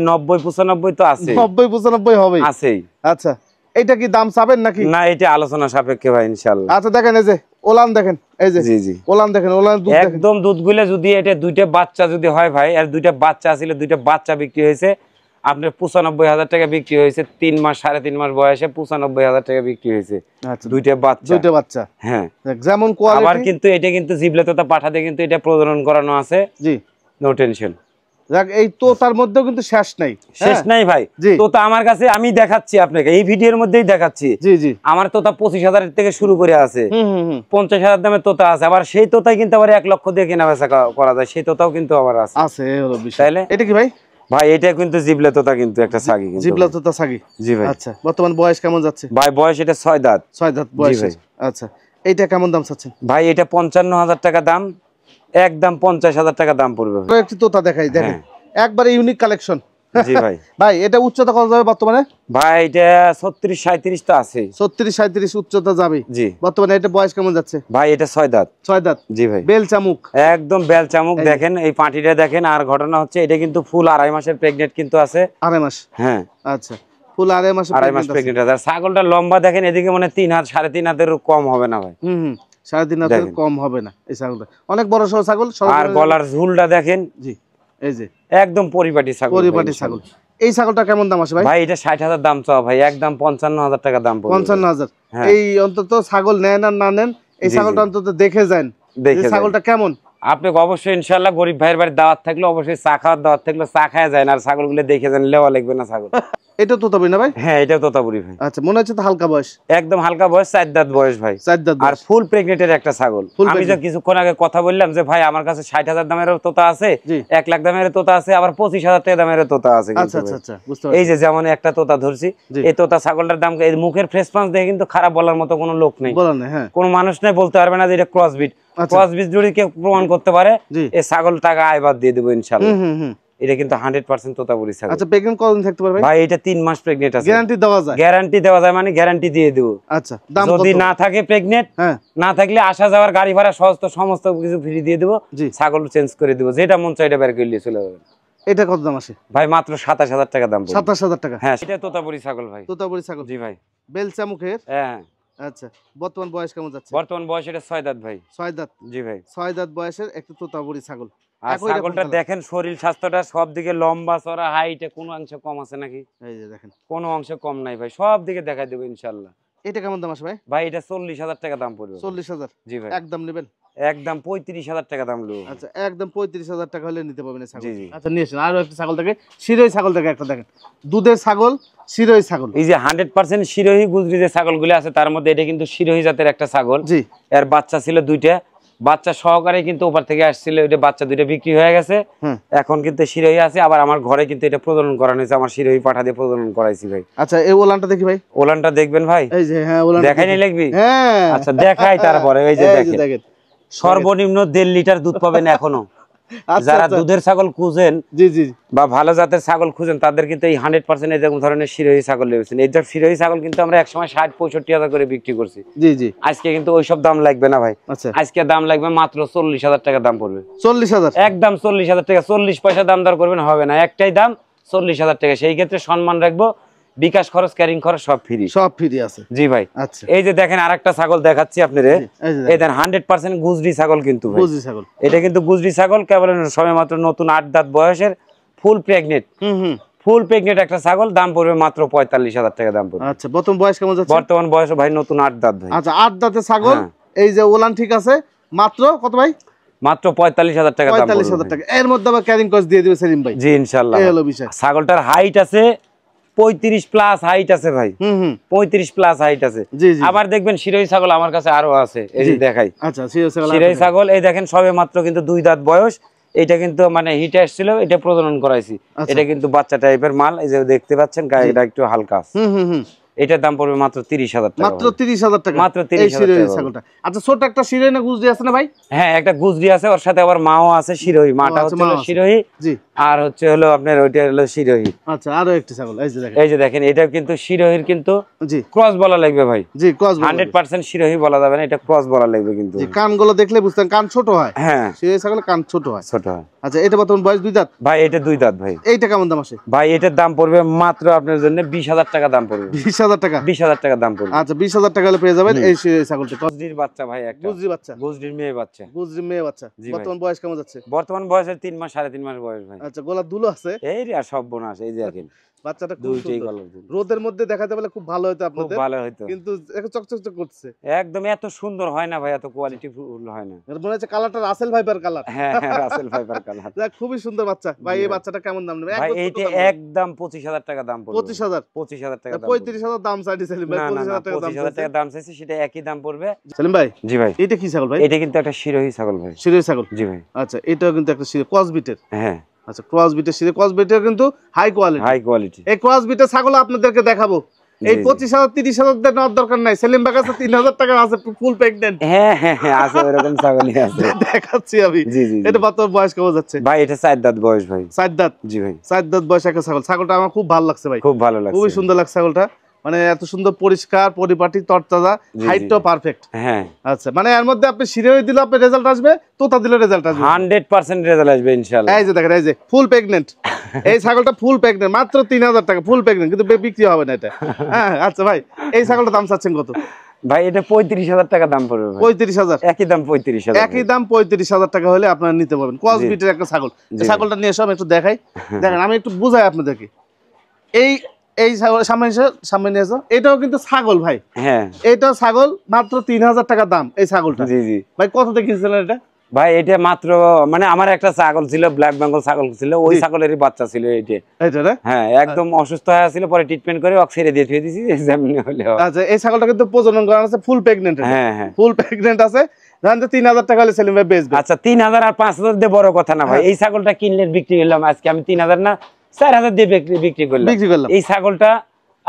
90-95 তো আছে। 90-95 হবে, আছেই। আচ্ছা, এটা কি দাম চাবেন নাকি? না, এটা আলোচনা সাপেক্ষে ভাই ইনশাআল্লাহ। আচ্ছা, দেখেন এই যে ওলান দেখেন, এই যে জি ওলান দেখেন, ওলান দুধ একদম দুধগুলো যদি এটা দুইটা বাচ্চা যদি হয় ভাই, আর দুইটা বাচ্চা ছিল, দুইটা বাচ্চা বিক্রি হয়েছে আপনার 95,000 টাকা বিক্রি হয়েছে। 3 মাস 3.5 মাস বয়সে 95,000 টাকা বিক্রি হয়েছে। আচ্ছা, দুইটা বাচ্চা। হ্যাঁ, যেমন কোয়ালিটি। আবার কিন্তু এটা কিন্তু জিবলা তোতা পাঠাতে কিন্তু এটা প্রজনন করানো আছে। জি, নো টেনশন। এই তোতার মধ্যেও কিন্তু শেষ নাই ভাই। তোতা আমার কাছে আমি দেখাচ্ছি আপনাকে, এই ভিডিওর মধ্যেই দেখাচ্ছি। জি। আমার তোতা 25,000 থেকে শুরু করে আছে। 50,000 দামের তোতা আছে। আবার সেই তোতাই কিন্তু আবার 1 লক্ষ দিয়ে কেনা বেচা করা যায়, সেই তোতাও কিন্তু আবার আছে। তাইলে এটা কি ভাই? ভাই এটা কিন্তু জিবলা তোতা, কিন্তু একটা ছাগি, জিবলা তোতা ছাগি। জি ভাই। আচ্ছা, বর্তমান বয়স কেমন যাচ্ছে? ভাই বয়স এটা 6 দাঁত। 6 দাঁত বয়স। আচ্ছা, এইটা কেমন দাম চাচ্ছেন? ভাই এটা 55,000 টাকা দাম, একদম 50,000 টাকা দাম পড়বে। একটু তোতা দেখাই, দেখেন একবারে ইউনিক কালেকশন। জি ভাই। ভাই এটা উচ্চতা কত যাবে বর্তমানে? ভাই এটা 36-37 তো আছে। 36-37 উচ্চতা যাবে। জি। বর্তমানে এটা বয়স কেমন যাচ্ছে? ভাই এটা 6 দাঁত। 6 দাঁত। জি ভাই। বেল চামুক, একদম বেল চামুক। দেখেন এই পাটিটা দেখেন। আর ঘটনা হচ্ছে এটা কিন্তু ফুল 2.5 মাসের প্রেগনেন্ট কিন্তু আছে। 2.5 মাস? হ্যাঁ। আচ্ছা, ফুল 2.5 মাস প্রেগনেন্ট আছে। ছাগলটা লম্বা দেখেন, এদিকে মানে 3 হাত 3.5 হাতের কম হবে না ভাই। 3.5 হাতের কম হবে না এই ছাগলটা। অনেক বড় সরো ছাগল। আর গলার ঝুলটা দেখেন। জি, এই যে একদম পরিপাটি ছাগল। এই ছাগলটা কেমন দাম আছে ভাই? ভাই এটা 60,000 দাম চাও ভাই, একদম 55,000 টাকা দাম পড়বে। 55,000? এই অন্তত ছাগল নেন আর না নেন, এই ছাগলটা অন্তত দেখে যান, এই ছাগলটা কেমন। আপনাকে অবশ্যই ইনশাআল্লাহ গরিব ভাইয়ের বাড়ি দাওয়াত থাকলে অবশ্যই চা খাওয়ার দাওয়াত থাকলে চা খাওয়া যায় না, আর ছাগলগুলো দেখে যান লেওয়া লাগবে না ছাগল। এটা তোতাপুরি না ভাই? হ্যাঁ এটা তোতাপুরি ভাই। আচ্ছা মনে হচ্ছে তো হালকা বয়স, একদম হালকা বয়স, 4 দাঁত বয়স ভাই, 4 দাঁত, আর ফুল প্রেগনেন্টের একটা ছাগল। আমি যে কিছুক্ষণ আগে কথা বললাম যে ভাই আমার কাছে 60,000 দামের তোতা আছে, 1 লাখ দামের তোতা আছে, আবার 25,000 টাকা দামের তোতা আছে। আচ্ছা আচ্ছা আচ্ছা বুঝতে পারছি। এই যে যেমন একটা তোতা ধরছি, এই তোতা ছাগলটার দাম, এর মুখের ফ্রেশ পাঁচ দেখে কিন্তু খারাপ বলার মতো কোনো লোক নেই, বলার নেই। হ্যাঁ কোনো মানুষ নাই বলতে পারবে না যে এটা ক্রস বিট। ক্রস বিট যদি কেউ প্রমাণ করতে পারে এই ছাগল টাকা আয়বাদ দিয়ে দেবো ইনশাআল্লাহ। এটা কিন্তু 100% তোতাপুরি ছাগল। আচ্ছা প্রেগন্যান্ট কতদিন থাকতে পারবে ভাই? এটা 3 মাস প্রেগন্যান্ট আছে। গ্যারান্টি দেওয়া যায়? গ্যারান্টি দেওয়া যায় মানে গ্যারান্টি দিয়ে দেব। আচ্ছা দাম যদি না থাকে প্রেগন্যান্ট, না থাকলে আসা যাওয়ার গাড়ি ভাড়া সমস্ত কিছু ফ্রি দিয়ে দেব, ছাগল চেঞ্জ করে দেব, যেটা মন চাই এটা বের করে নিয়ে চলে যাবেন। এটা কত দাম আসে ভাই? মাত্র 27,000 টাকা দাম। 27,000 টাকা? হ্যাঁ এটা তোতাপুরি ছাগল ভাই। তোতাপুরি ছাগল? জি ভাই। বেলচা মুখের? হ্যাঁ। আচ্ছা বর্তমান বয়স কেমন যাচ্ছে? বর্তমান বয়স এটা 6 দাঁত ভাই। 6 দাঁত? জি ভাই। 6 দাঁত বয়সের একটা তোতাপুরি ছাগল। আর ছাগলটা দেখেন শরীর স্বাস্থ্যটা সব দিকে লম্বা চড়া, হাইটে কোনো অংশ কম আছে নাকি? এই যে দেখেন কোনো অংশ কম নাই ভাই, সব দিকে দেখাই দেব ইনশাআল্লাহ। এটা কেমন দাম আসে ভাই? ভাই এটা 40,000 টাকা দাম পড়বে। 40,000? জি ভাই। একদম নেবেন? একদম 35,000 টাকা দাম লো। আচ্ছা একদম 35,000 টাকা হলে নিতে পারবেন ছাগল। আচ্ছা নিয়ে আসেন আরো একটা ছাগল থেকে, শিরোহী ছাগল থেকে একটা দেখেন, দুধের ছাগল, শিরোহী ছাগল। এই যে 100% শিরোহী গুজরি যে ছাগলগুলো আছে তার মধ্যে এটা কিন্তু শিরোহী জাতের একটা ছাগল। জি। এর বাচ্চা ছিল 2টা, বাচ্চা সহকারে কিন্তু ওপার থেকে আসছিল, এটা বাচ্চা 2টা বিক্রি হয়ে গেছে, এখন কিন্তু শিরোহী আছে। আবার আমার ঘরে কিন্তু এটা প্রজনন করানো হয়েছে, আমার শিরোহী পাঠা দিয়ে প্রজনন করাইছি ভাই। আচ্ছা এই ওলানটা দেখি ভাই। ওলানটা দেখবেন ভাই? এই যে হ্যাঁ ওলান দেখাই নাই লাগবি? হ্যাঁ আচ্ছা দেখাই তারপরে। এই যে দেখেন সর্বনিম্ন 1.5 লিটার দুধ পাবেন এখনো। যারা দুধের ছাগল খুঁজেন, জি জি, বা ভালো জাতের ছাগল খুঁজেন তাদের কিন্তু এই 100% এরকম ধরনের শিরোহী ছাগল লেগেছেন। এইটা শিরোহী ছাগল কিন্তু আমরা একসময় 60-65,000 করে বিক্রি করছি। জি জি। আজকে কিন্তু ওইসব দাম লাগবে না ভাই। আজকে দাম লাগবে মাত্র 40,000 টাকা দাম পড়বে। 40,000? একদম 40,000 টাকা। 40 পয়সা দাম দর করবেন হবে না, একটাই দাম 40,000 টাকা। সেই ক্ষেত্রে সম্মান রাখবো, বিকাশ খরচ, ক্যারিং খরচ সব ফ্রি। সব ফ্রি আছে? জি ভাই। আচ্ছা এই যে দেখেন আরেকটা ছাগল দেখাচ্ছি আপনারে, এই দেখেন 100% গুজরি ছাগল কিন্তু ভাই। গুজরি ছাগল? এটা কিন্তু গুজরি ছাগল, কেবল সবেমাত্র নতুন 8 দাঁত বয়সের, ফুল প্রেগনেন্ট। ফুল প্রেগনেন্ট একটা ছাগল, দাম পড়বে মাত্র 45,000 টাকা দাম পড়বে। আচ্ছা বর্তমান বয়স কেমন যাচ্ছে? বর্তমান বয়স ভাই নতুন 8 দাঁত ভাই। আচ্ছা 8 দাঁতের ছাগল, এই যে ওলান ঠিক আছে, মাত্র কত ভাই? মাত্র 45,000 টাকা দাম। 45,000 টাকা। এর মধ্যে আবার ক্যারিং কস্ট দিয়ে দিবে সেলিম ভাই? জি ইনশাআল্লাহ। এই হলো বিষয়। ছাগলটার হাইট আছে 35 প্লাস হাইট আছে ভাই। 35 প্লাস হাইট আছে। আবার দেখবেন শিরোহী ছাগল আমার কাছে আরো আছে, এই যে দেখাই। আচ্ছা শিরোহী ছাগল এই দেখেন সবে মাত্র কিন্তু 2 দাঁত বয়স। এটা কিন্তু মানে হিটে আসছিল, এটা প্রজনন করাইছি। এটা কিন্তু বাচ্চা টাইপের মাল, এই যে দেখতে পাচ্ছেন গায়েটা একটু হালকা আছে। এটার দাম পড়বে মাত্র 30,000 টাকা। মাত্র 30,000 টাকা? মাত্র 30,000 টাকা। আচ্ছা ছোট একটা শিরোহী না গুজরি আছে না ভাই? হ্যাঁ একটা গুজরি আছে, ওর সাথে আবার মাও আছে শিরোহী। মাটা হচ্ছে শিরোহী, জি, আর হচ্ছে হলো আপনার ওইটা হলো শিরোহী। আচ্ছা আরো একটা ছাগল এই যে দেখেন, এই যে দেখেন এটা কিন্তু শিরোহীর কিন্তু জি ক্রস বলা লাগবে ভাই। জি ক্রস বলা, 100% শিরোহী বলা যাবে না, এটা ক্রস বলা লাগবে কিন্তু। জি কানগুলো দেখলে বুঝতেন কান ছোট হয়। হ্যাঁ শিরোহী ছাগলের কান ছোট হয়, ছোট হয়। আচ্ছা এটা বর্তমান বয়স 2 দাঁত ভাই? এটা 2 দাঁত ভাই। এইটা কেমন দাম আসে ভাই? এটার দাম পড়বে মাত্র আপনার জন্য 20,000 টাকা দাম পড়বে। 20,000 টাকা? 20,000 টাকা দাম পড়বে। আচ্ছা 20,000 টাকা হলে পেয়ে যাবেন এই ছাগলটা। গুজরির বাচ্চা ভাই, একটা গুজরি বাচ্চা, গুজরির মেয়ে বাচ্চা। গুজরির মেয়ে বাচ্চা। বর্তমান বয়স কেমন যাচ্ছে? বর্তমান বয়স 3 মাস 3.5 মাস বয়স ভাই। আচ্ছা গলা দুলো আছে? এই রে আর সব বোনাস, এই দেখেন বাচ্চাটা খুব সুন্দর। রোদের মধ্যে দেখাতে পারলে খুব ভালো হতো আপনাদের, খুব ভালো হতো, কিন্তু একটু চকচক করছে একদম। এত সুন্দর হয় না ভাই, এত কোয়ালিটি ফুল হয় না। মনে হচ্ছে কালারটা রাসেল ভাইপার কালার। হ্যাঁ রাসেল ভাইপার কালার। দেখ খুবই সুন্দর বাচ্চা ভাই। এই বাচ্চাটা কেমন দাম নেবে ভাই? এইটা একদম 25,000 টাকা দাম পড়বে। 25,000 টাকা দাম। 35,000 দাম চাইছি সেলিম ভাই। 25,000 টাকা দাম। 25,000 টাকা দাম চাইছি, সেটা একই দাম পড়বে সেলিম ভাই। জি ভাই। এটা কি ছাগল ভাই? এটা কিন্তু একটা শিরোহী ছাগল ভাই। শিরোহী ছাগল? জি ভাই। আচ্ছা এটাও কিন্তু একটা শিরোহী ক্রস বিটের। হ্যাঁ আচ্ছা ক্রস বিটের শিরোহী, ক্রস বিটের কিন্তু হাই কোয়ালিটি, হাই কোয়ালিটি। এই ক্রস বিটের ছাগল আপনাদেরকে দেখাবো। এই 25,000 30,000 টাকা নেওয়ার দরকার নাই, সেলিম ভাই কাছে 3,000 টাকা আছে ফুল প্রেগন্যান্ট। হ্যাঁ হ্যাঁ হ্যাঁ আছে, এরকম ছাগলই আছে দেখাচ্ছি আমি। জি জি। এটা বর্তমান বয়স কেমন যাচ্ছে ভাই? এটা 4 দাঁত বয়স ভাই। 4 দাঁত? জি ভাই 4 দাঁত বয়স একটা ছাগল। ছাগলটা আমার খুব ভালো লাগছে ভাই, খুব ভালো লাগছে, খুবই সুন্দর লাগছে ছাগলটা। মানে এত সুন্দর পরিষ্কার পরিপাটি তরতাজা, হাইটটাও পারফেক্ট। হ্যাঁ আচ্ছা মানে এর মধ্যে আপনি শিরোহী দিলে আপনার রেজাল্ট আসবে, তোতা দিলে রেজাল্ট আসবে, 100% রেজাল্ট আসবে ইনশাআল্লাহ। এই যে দেখেন এই যে ফুল প্রেগন্যান্ট, এই ছাগলটা ফুল প্রেগন্যান্ট, মাত্র 3,000 টাকা ফুল প্রেগন্যান্ট, কিন্তু বিক্রি হবে না এটা। হ্যাঁ আচ্ছা ভাই এই ছাগলটার দাম চাচ্ছেন কত ভাই? এটা 35,000 টাকা দাম পড়বে। 35,000? একই দাম 35,000। একই দাম 35,000 টাকা হলে আপনারা নিতে পারবেন। ক্রস বিটের একটা ছাগল। ছাগলটা নিয়ে এসে আমি একটু দেখাই, দেখেন আমি একটু বুঝাই আপনাদেরকে। এই ছাগল সামনে নিয়ে আসো, এটাও কিন্তু ছাগল ভাই। হ্যাঁ এটাও ছাগল, মাত্র 3,000 টাকা দাম এই ছাগলটা। জি জি ভাই। কত দিয়ে কিনছিলেন এটা ভাই এটা মাত্র মানে আমার একটা ছাগল ছিল, ব্ল্যাক বেঙ্গল ছাগল ছিল, ওই ছাগলেরই বাচ্চা ছিল এইটা। হ্যাঁ, একদম অসুস্থ হয়ে ছিল, পরে ট্রিটমেন্ট করে ওকে ছেড়ে দিয়ে দিয়েছি এমনি হলে। আচ্ছা, এই ছাগলটা কিন্তু প্রজনন করা আছে, ফুল প্রেগন্যান্ট। হ্যাঁ হ্যাঁ, ফুল প্রেগন্যান্ট আছে। জানেন তো 3000 টাকা হলে সেলিম ভাই বেচবে। আচ্ছা, 3000 আর 5000 দিয়ে বড় কথা না ভাই। এই ছাগলটা কিনলে বিক্রি করলাম আজকে আমি 3000 না 4000 দিয়ে বিক্রি করলাম। এই ছাগলটা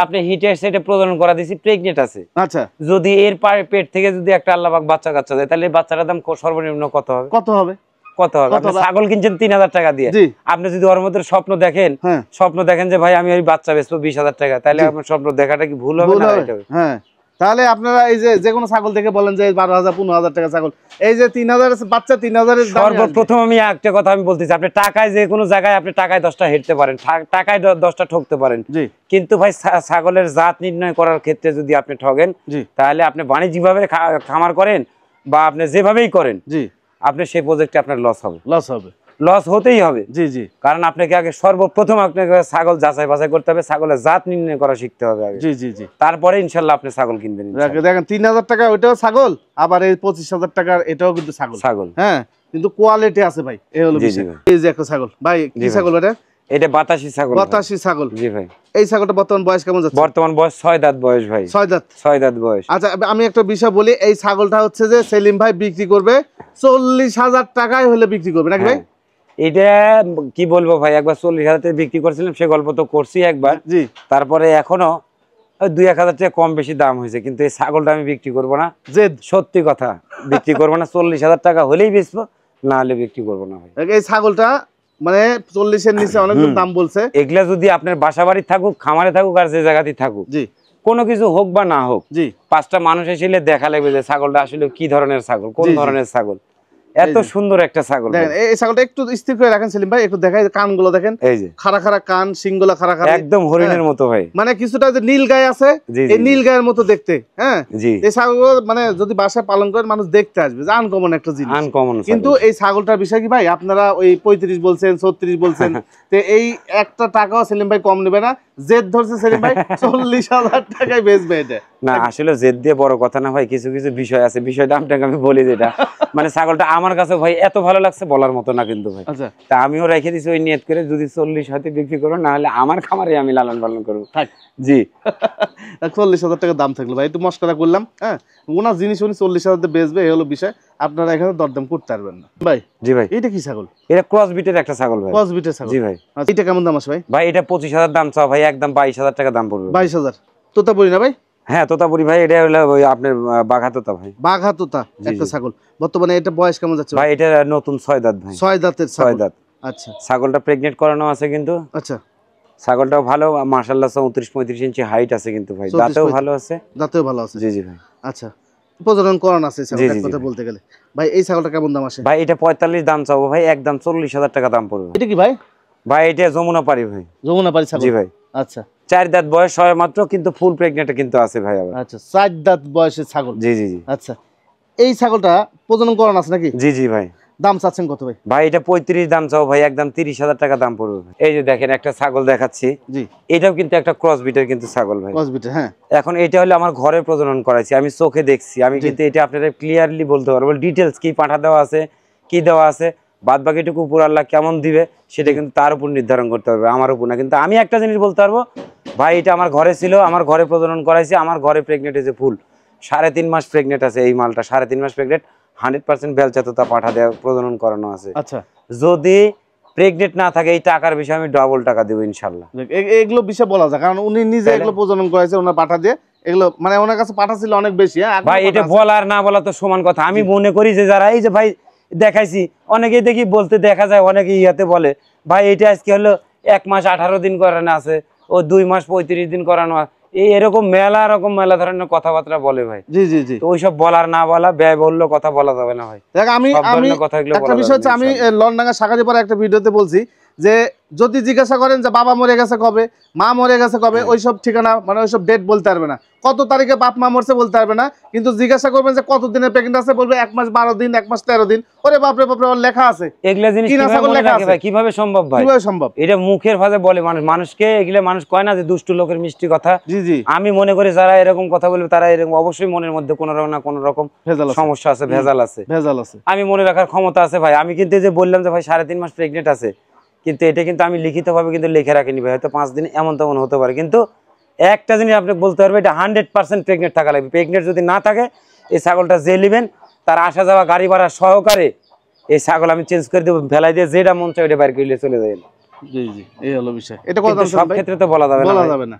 আপনি হিটের সেটে প্রজনন করা দিয়েছি, প্রেগনেন্ট আছে। আচ্ছা, যদি এর পেট থেকে যদি একটা আল্লাহ পাক বাচ্চা কাচ্চা দেয়, তাহলে বাচ্চাটার দাম সর্বনিম্ন কত হবে? আপনি ছাগল কিনছেন 3000 টাকা দিয়ে, আপনি যদি ওর মধ্যে স্বপ্ন দেখেন যে ভাই আমি ওই বাচ্চা বেচবো 20000 টাকা, তাহলে আপনার স্বপ্ন দেখাটা কি ভুল হবে না? হ্যাঁ, তাহলে আপনারা এই যে কোনো ছাগল দেখে বলেন যে 12000 15000 টাকা ছাগল, এই যে 3000 বাচ্চা 3000 এর দাম। সর্বপ্রথম আমি একটা কথা আমি বলতেছি, আপনি টাকায় যে কোনো জায়গায় আপনি টাকায় 10টা হেরতে পারেন, টাকায় 10টা ঠকতে পারেন, কিন্তু ভাই ছাগলের জাত নির্ণয় করার ক্ষেত্রে যদি আপনি ঠকেন, তাহলে আপনি বাণিজ্যিকভাবে খামার করেন বা আপনি যেভাবেই করেন, আপনি সেই প্রজেক্টে আপনার লস হতেই হবে। জি জি, কারণ আপনাকে আগে সর্বপ্রথম আপনাকে ছাগল যাচাই বাছাই করতে হবে, ছাগলের জাত নির্ণয় করা শিখতে হবে আগে। জি জি জি, তারপরে ইনশাআল্লাহ আপনি ছাগল কিনবেন। দেখেন 3000 টাকা ওইটাও ছাগল, আবার এই 25000 টাকার এটাও কিন্তু ছাগল। হ্যাঁ, কিন্তু কোয়ালিটি আছে ভাই, এই হলো বিষয়। এই যে একটা ছাগল ভাই, কি ছাগল এটা? এটা বাতাসি ছাগল। বাতাসি ছাগল। জি ভাই। এই ছাগলটা বর্তমান বয়স কেমন যাচ্ছে? বর্তমান বয়স 6 দাঁত বয়স ভাই। 6 দাঁত বয়স। আচ্ছা, আমি একটা বিষয় বলি, এই ছাগলটা হচ্ছে যে সেলিম ভাই বিক্রি করবে 40000 টাকায় হলে বিক্রি করবে নাকি ভাই? এটা কি বলবো ভাই, একবার 40000 টাকা বিক্রি করছিলাম, সে গল্প তো করছি একবার। জি। তারপরে এখনো 2-1000 টাকা কম বেশি দাম হয়েছে, কিন্তু এই ছাগলটা আমি বিক্রি করব না। সত্যি কথা, বিক্রি করব না। 40000 টাকা হলেই বেচবো, না হলে বিক্রি করব না ভাই। এই ছাগলটা মানে 40 এর নিচে অনেক দাম বলছে। এগুলা যদি আপনার বাসা বাড়ি থাকুক, খামারে থাকুক, আর যে জায়গাতেই থাকুক, জি, কোনো কিছু হোক বা না হোক, জি, 5টা মানুষ এসে দেখা লাগবে যে ছাগলটা আসলে কি ধরনের ছাগল, কোন ধরনের ছাগল। এত সুন্দর একটা ছাগল। দেখেন এই ছাগলটা একটু স্থির করে রাখেন সেলিম ভাই, একটু দেখাই কানগুলো দেখেন, এই যে খাড়া খাড়া কান, শিংগুলো খাড়া খাড়া, একদম হরিণের মতো ভাই। মানে কিছুটা যে নীল গায়ে আছে, এই নীল গায়ের মতো দেখতে। হ্যাঁ, এই ছাগল মানে যদি বাসায় পালন করেন মানুষ দেখতে আসবে, যে আনকমন একটা জিনিস, আনকমন। কিন্তু এই ছাগলটার বিষয় কি ভাই, আপনারা ওই 35 বলছেন, 36 বলছেন, তো এই একটা টাকাও সেলিম ভাই কম নেবে না। জেদ ধরছে সেলিম ভাই 40000 টাকায় বেচবে এটা। না, আসলে জেদ দিয়ে বড় কথা না ভাই, কিছু কিছু বিষয় আছে, বিষয়টা আপনাকে আমি বলি যেটা মানে ছাগলটা আমার কাছে ভাই এত ভালো লাগছে বলার মতো না কিন্তু ভাই। আচ্ছা, তা আমিও রেখে দিছি ওই নিয়ত করে, যদি 40 হাতে বিক্রি করো, না হলে আমার খামারে আমি লালন পালন করবো। জি। 40000 টাকা দাম থাকলো ভাই, একটু মস্করা করলাম। হ্যাঁ, ওনার জিনিস উনি 40000 বেচবে, এই হলো বিষয়। আপনারা এখানে দরদাম করতে পারবেন না ভাই। জি ভাই। এটা কি ছাগল? এটা ক্রস বিটের একটা ছাগল ভাই। ক্রস বিটের ছাগল। জি ভাই। আচ্ছা, এটা কেমন দাম আছে ভাই? ভাই এটা 25000 দাম চাও ভাই, একদম 22000 টাকা দাম পড়বে। 22000। তোতাপুরি না ভাই? হ্যাঁ, তোতাপুরি ভাই। এটা হলো ওই আপনার বাঘা তোতা ভাই। বাঘা তোতা একটা ছাগল। বর্তমানে এটা বয়স কেমন যাচ্ছে ভাই? এটা নতুন 6 দাঁত ভাই। 6 দাঁতের ছাগল। 6 দাঁত। আচ্ছা, ছাগলটা প্রেগন্যান্ট করানো আছে কিন্তু। আচ্ছা, ছাগলটাও ভালো, মাশাআল্লাহ 34-35 ইঞ্চি হাইট আছে কিন্তু ভাই, দাঁতেও ভালো আছে। দাঁতেও ভালো আছে। জি জি ভাই। আচ্ছা, প্রজনন করানো আছে ছাগলটা, কথা বলতে গেলে ভাই। এই ছাগলটা কেমন দাম আসে ভাই? এটা 45 দাম চাবো ভাই, একদম 40000 টাকা দাম পড়বে। এটা কি ভাই? ভাই এটা যমুনাপাড়ি ভাই। যমুনাপাড়ি ছাগল। জি ভাই। আচ্ছা, 4 দাঁত বয়স হয় মাত্র, কিন্তু ফুল প্রেগন্যান্ট কিন্তু আছে ভাই আবার। আচ্ছা, 4 দাঁত বয়সের ছাগল। জি জি জি। আচ্ছা, এই ছাগলটা প্রজনন করানো আছে নাকি? জি জি ভাই। দাম চাচ্ছেন কত ভাই? ভাই এটা 35 দাম চাও ভাই, একদম 30000 টাকা দাম পড়বে। এই যে দেখেন একটা ছাগল দেখাচ্ছি। জি, এটাও কিন্তু একটা ক্রস বিটের কিন্তু ছাগল ভাই। ক্রস বিটের। হ্যাঁ, এখন এটা হলো আমার ঘরে প্রজনন করাইছি, আমি চোখে দেখছি, আমি কিন্তু এটা আপনাদের ক্লিয়ারলি বলতে পারবো, ডিটেইলস কি পাঠা দেওয়া আছে, কি দেওয়া আছে, বাদ বাকিটুকু উপর আল্লাহ কেমন দিবে সেটা কিন্তু তার উপর নির্ধারণ করতে হবে, আমার উপর না। কিন্তু আমি একটা জিনিস বলতে পারবো ভাই, এটা আমার ঘরে ছিল, আমার ঘরে প্রজনন করাইছি, আমার ঘরে প্রেগনেন্ট আছে ফুল 3.5 মাস প্রেগনেন্ট আছে এই মালটা, 3.5 মাস প্রেগনেন্ট, 100% বেলচাতোতা পাঠা দেওয়া প্রজনন করানো আছে। আচ্ছা, যদি প্রেগনেন্ট না থাকে এই টাকার বিষয়ে আমি ডবল টাকা দেব ইনশাআল্লাহ। এগুলো বিষয় বলা যায়, কারণ উনি নিজে এগুলো প্রজনন করাইছে, ওনার পাঠা দিয়ে এগুলো, মানে ওনার কাছে পাঠা ছিল অনেক বেশি। ভাই এটা বলা আর না বলা তো সমান কথা। আমি মনে করি যে যারা এই যে ভাই দেখাইছি, অনেকেই দেখি বলতে দেখা যায়, অনেকে ইয়াতে বলে ভাই এটা আজকে হলো 1 মাস 18 দিন করানো আছে, ও 2 মাস 35 দিন করানো, এই এরকম মেলা ধরনের কথাবার্তা বলে ভাই। জি জি জি। তো ওইসব বলার না বলা, ব্যয় বললো কথা বলা যাবে না ভাই। দেখ, আমি একটা বিষয় হচ্ছে, আমি লন্ডাঙ্গা শাখাতে পরে একটা ভিডিওতে বলছি যে যদি জিজ্ঞাসা করেন যে বাবা মরে গেছে কবে, মা মরে গেছে কবে, ওইসব ঠিকানা মানে ওইসব ডেট বলতে পারবে না, কত তারিখে বাপ মা মরছে বলতে পারবে না, কিন্তু জিজ্ঞাসা করবেন যে কত দিনের প্রেগনেন্ট আছে, বলবে 1 মাস 12 দিন, 1 মাস 13 দিন। ওরে বাপরে বাপরে, ওর লেখা আছে। এগুলা জিনিস কিভাবে সম্ভব ভাই? কিভাবে সম্ভব? এটা মুখের ভাষায় বলে মানুষকে, এগুলা মানুষ কয় না যে দুষ্ট লোকের মিষ্টি কথা। জি জি, আমি মনে করি যারা এরকম কথা বলবে তারা এরকম অবশ্যই মনের মধ্যে কোনো না কোনো রকম সমস্যা আছে, ভেজাল আছে। আমি মনে রাখার ক্ষমতা আছে ভাই। আমি কিন্তু যে বললাম যে ভাই 3.5 মাস প্রেগনেন্ট আছে, কিন্তু এটা কিন্তু আমি লিখিত ভাবে কিন্তু লিখে রাখিনি ভাই। হয়তো 5 দিন এমন তেমন হতে পারে, কিন্তু একটা জিনিস আপনি বলতে পারবে এটা 100% প্রেগনেন্ট থাকা লাগবে। প্রেগনেন্ট যদি না থাকে, এই ছাগলটা যে নেবেন তার আসা যাওয়া গাড়ি ভাড়া সহকারে এই ছাগল আমি চেঞ্জ করে দেবো, ফেলাই দিয়ে যেটা মন চায় ওটা বাইরে করে চলে যাবেন। জি জি, এই হলো বিষয়। এটা কত দাম? সব ক্ষেত্রে তো বলা যাবে না।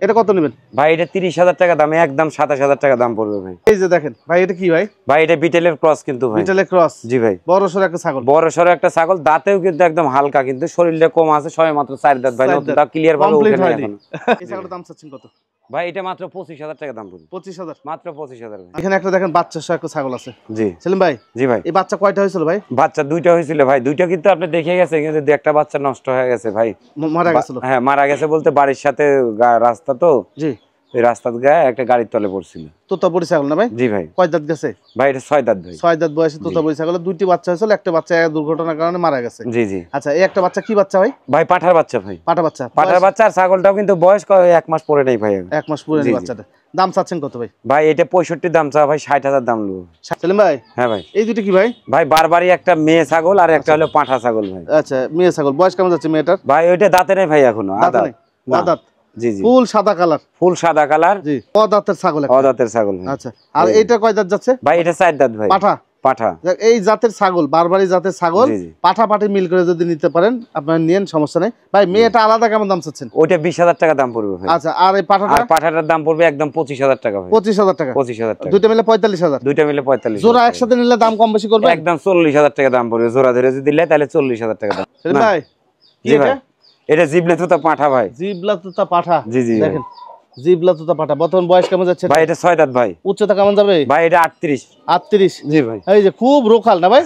এটা কত নেবেন ভাই? এটা 30,000 টাকা দাম, একদম 27,000 টাকা দাম পড়বে ভাই। এই যে দেখেন ভাই, এটা কি ভাই? ভাই এটা বিটেলের ক্রস কিন্তু ভাই। বিটেলের ক্রস? জি ভাই, বড় সরো একটা ছাগল। বড় সরো একটা ছাগল, দাঁতেও কিন্তু একদম হালকা, কিন্তু শরীরটা কম আছে, সবে মাত্র 4 দাঁত ভাই। দাঁত ক্লিয়ার ভাবে ওঠে না এখন। এই ছাগলের দাম চাচ্ছেন কত ভাই? এটা মাত্র 25,000 টাকা দাম পড়বে। 25,000? মাত্র 25,000 ভাই। এখানে একটা দেখেন বাচ্চা সহ একটা ছাগল আছে। জি সেলিম ভাই। জি ভাই। এই বাচ্চা কয়টা হয়েছিল ভাই? বাচ্চা 2টা হয়েছিল ভাই। 2টা কিন্তু আপনি দেখে গেছে, কিন্তু একটা বাচ্চা নষ্ট হয়ে গেছে ভাই। মারা গেছিল? হ্যাঁ মারা গেছে বলতে বাড়ির সাথে রাস্তা তো, জি, ওই রাস্তার গায়ে একটা গাড়ির তলে পড়ছিল। তোতাপুরি ছাগল না ভাই? জি ভাই। কয় দাঁত গেছে ভাই? এটা 6 দাঁত ভাই। 6 দাঁত বয়সে তোতাপুরি ছাগলের 2টি বাচ্চা হয়েছিল, একটা বাচ্চা দুর্ঘটনার কারণে মারা গেছে। জি জি। আচ্ছা, এই একটা বাচ্চা কি বাচ্চা ভাই? ভাই পাঠার বাচ্চা ভাই। পাঠা বাচ্চা? পাঠার বাচ্চা। আর ছাগলটাও কিন্তু বয়স 1 মাস পরে নেই ভাই। 1 মাস পরে নেই বাচ্চাটা। দাম চাচ্ছেন কত ভাই? ভাই এটা 65 দাম চা ভাই, 60,000 দাম লো। সেলিম ভাই। হ্যাঁ ভাই। এই দুটো কি ভাই? ভাই বারবারই একটা মেয়ে ছাগল আর একটা হলো পাঠা ছাগল ভাই। আচ্ছা, মেয়ে ছাগল। বয়স কেমন যাচ্ছে মেয়েটার? ভাই ওইটা দাঁতে নেই ভাই এখনো। আদাত? জি জি। ফুল সাদা কালার? ফুল সাদা কালার। জি। অদাতের ছাগল? অদাতের ছাগল। আচ্ছা, আর এইটা কয় দাঁত যাচ্ছে ভাই? এটা 4 দাঁত ভাই। পাঠা? পাঠা। এই জাতের ছাগল, বারবারি জাতের ছাগল, পাঠা পাঠি মিল করে যদি নিতে পারেন আপনারা নিয়েন, সমস্যা নেই ভাই। মেয়েটা আলাদা কেমন দাম চাচ্ছেন? ওইটা 20,000 টাকা দাম পড়বে ভাই। আচ্ছা, আর এই পাঠাটা? আর পাঠাটার দাম পড়বে একদম 25,000 টাকা ভাই। 25,000 টাকা? 25,000 টাকা। দুইটা মিলে 45,000? দুইটা মিলে 45,000। জোড়া একসাথে নিলে দাম কম বেশি করবে? একদম 40,000 টাকা দাম পড়বে। জোড়া ধরে যদি দিলে তাহলে 40,000 টাকা দাম। ভাই জি ভাই, এটা জিবলা তোতা পাঠা ভাই। জিবলা তোতা পাঠা? জি জি। দেখেন জিবলা তোতা পাঠা। বর্তমান বয়স কেমন যাচ্ছে ভাই? এটা 6 দাঁত ভাই। উচ্চতা কেমন যাবে ভাই? এটা 38। 38? জি ভাই। এই যে খুব রোখাল না ভাই?